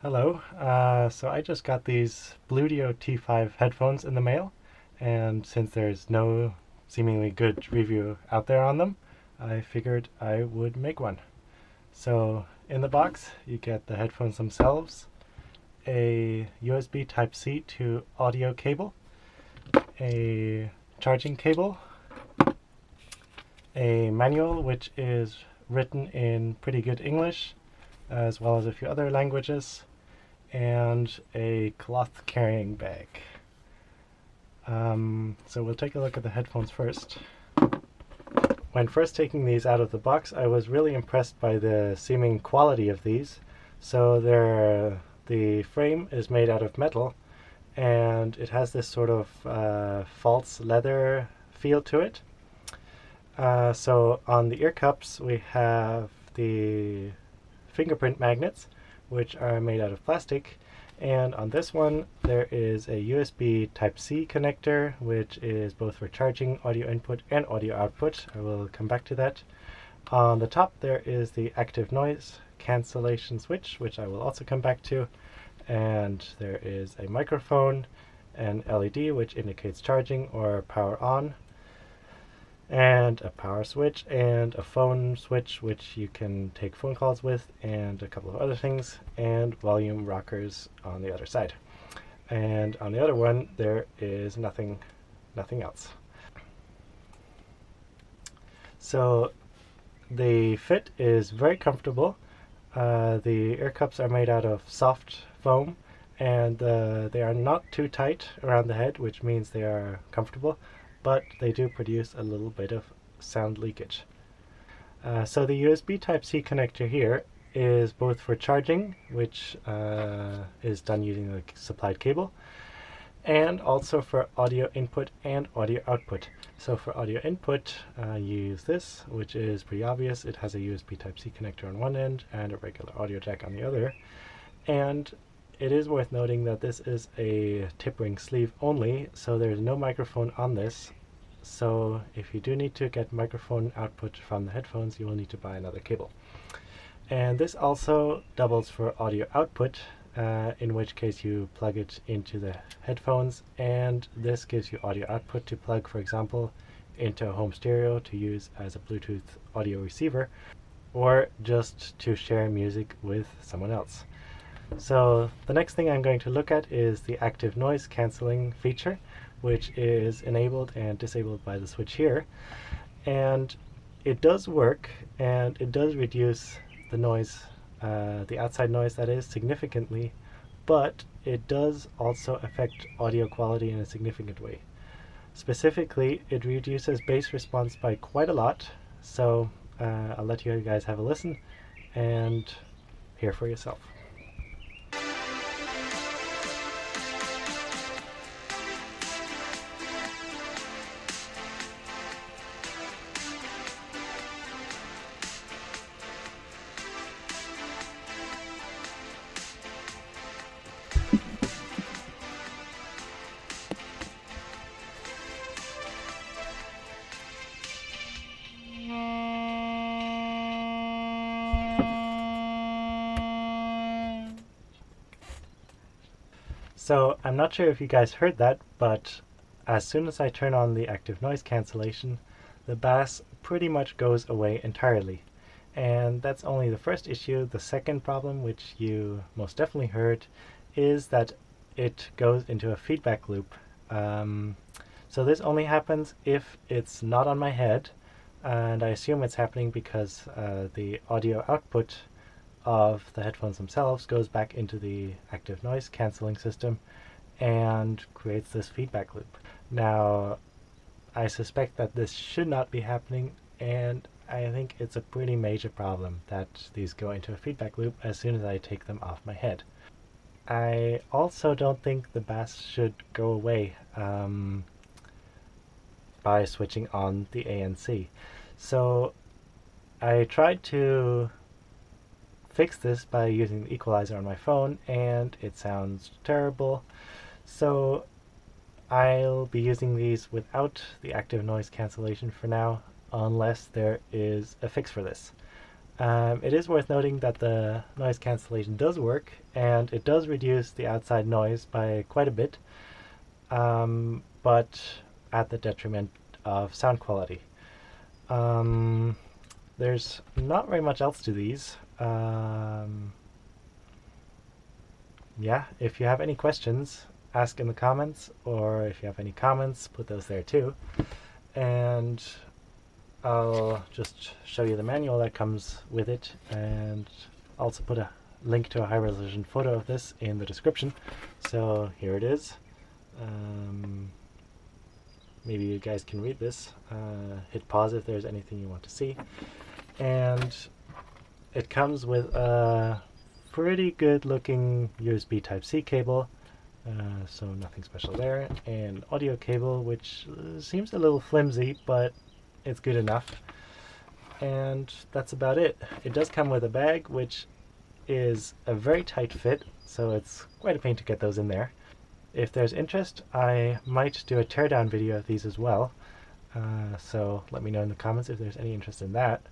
Hello. So I just got these Bluedio T5 headphones in the mail, and since there's no seemingly good review out there on them, I figured I would make one. So in the box, you get the headphones themselves, a USB Type-C to audio cable, a charging cable, a manual which is written in pretty good English, as well as a few other languages, and a cloth carrying bag. So we'll take a look at the headphones first. When first taking these out of the box, I was really impressed by the seeming quality of these. So the frame is made out of metal, and it has this sort of false leather feel to it. So on the ear cups we have the fingerprint magnets, which are made out of plastic, and on this one there is a USB Type-C connector, which is both for charging audio input and audio output. I will come back to that. On the top there is the active noise cancellation switch, which I will also come back to, and there is a microphone, an LED which indicates charging or power on, and a power switch and a phone switch which you can take phone calls with, and a couple of other things, and volume rockers on the other side. And on the other one there is nothing else. So the fit is very comfortable. The ear cups are made out of soft foam, and they are not too tight around the head, which means they are comfortable, but they do produce a little bit of sound leakage. So the USB Type-C connector here is both for charging, which is done using the supplied cable, and also for audio input and audio output. So for audio input, you use this, which is pretty obvious. It has a USB Type-C connector on one end and a regular audio jack on the other. And it is worth noting that this is a tip ring sleeve only, so there's no microphone on this. So if you do need to get microphone output from the headphones, you will need to buy another cable. And this also doubles for audio output, in which case you plug it into the headphones, and this gives you audio output to plug, for example, into a home stereo to use as a Bluetooth audio receiver, or just to share music with someone else. So the next thing I'm going to look at is the active noise cancelling feature, which is enabled and disabled by the switch here. And it does work, and it does reduce the noise, the outside noise that is, significantly, but it does also affect audio quality in a significant way. Specifically, it reduces bass response by quite a lot, so I'll let you guys have a listen and hear for yourself. So I'm not sure if you guys heard that, but as soon as I turn on the active noise cancellation, the bass pretty much goes away entirely. And that's only the first issue. The second problem, which you most definitely heard, is that it goes into a feedback loop. So this only happens if it's not on my head, and I assume it's happening because the audio output of the headphones themselves goes back into the active noise cancelling system and creates this feedback loop. Now, I suspect that this should not be happening, and I think it's a pretty major problem that these go into a feedback loop as soon as I take them off my head. I also don't think the bass should go away by switching on the ANC. So I tried to fix this by using the equalizer on my phone, and it sounds terrible. So I'll be using these without the active noise cancellation for now, unless there is a fix for this. It is worth noting that the noise cancellation does work, and it does reduce the outside noise by quite a bit, but at the detriment of sound quality. There's not very much else to these. Yeah, if you have any questions, ask in the comments, or if you have any comments, put those there too. And I'll just show you the manual that comes with it, and also put a link to a high-resolution photo of this in the description. So here it is. Maybe you guys can read this. Hit pause if there's anything you want to see. And it comes with a pretty good looking USB Type-C cable, so nothing special there, and audio cable, which seems a little flimsy, but it's good enough. And that's about it. It does come with a bag, which is a very tight fit, so it's quite a pain to get those in there. If there's interest, I might do a teardown video of these as well, so let me know in the comments if there's any interest in that.